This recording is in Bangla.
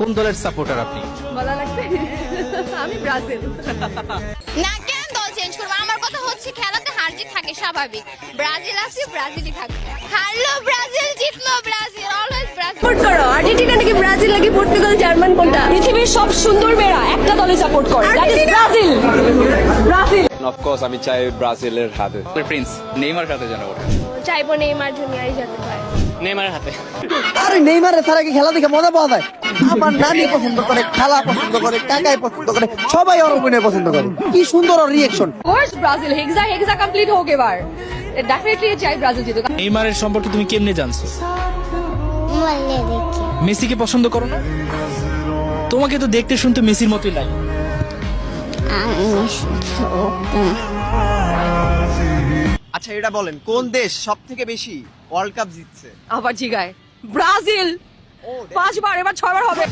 কোন দলের সাপোর্টার আপনি? বলা লাগবে আমি ব্রাজিল। না কেন দল চেঞ্জ করবো? আমার কথা হচ্ছে খেলাতে হার জিত থাকে স্বাভাবিক। ব্রাজিল আছে, ব্রাজিলই থাকবে। হারলো ব্রাজিল, জিতলো ব্রাজিল, অলওয়েজ ব্রাজিল। সাপোর্ট করো আর্জেন্টিনা নাকি ব্রাজিল নাকি পর্তুগাল জার্মান কোনটা? পৃথিবীর সব সুন্দর মেয়েরা একটা দলে সাপোর্ট করে, that is Brazil. Brazil of course আমি চাই ব্রাজিলের হাতে। প্রিন্স নেইমার হাতে যেন ওঠে। চাইবো নেইমার জুনিয়রই যেতে পারে। নেইমারের হাতে। আরে নেইমারের ছাড়া কি খেলা দেখে মজা পাওয়া যায়? আমার নানি পছন্দ করে, খালা পছন্দ করে, কাকাই পছন্দ করে, সবাই ওর অভিনয় পছন্দ করে। কি সুন্দর ওর রিয়েকশন। কোর্স ব্রাজিল, হেক্সা কমপ্লিট হোক এবার। ডেফিনেটলি চাই ব্রাজিল জিতুক। নেইমারের সম্পর্কে তুমি কেমনে জানছো? বললে দেখি। মেসিকে পছন্দ করো না? তোমাকে তো দেখতে শুনতে মেসির মতোই লাগে। আচ্ছা এটা বলেন কোন দেশ সব থেকে বেশি ওয়ার্ল্ড কাপ জিতছে? আবার জিগায় ব্রাজিল 5 বার, এবার 6 বার হবে।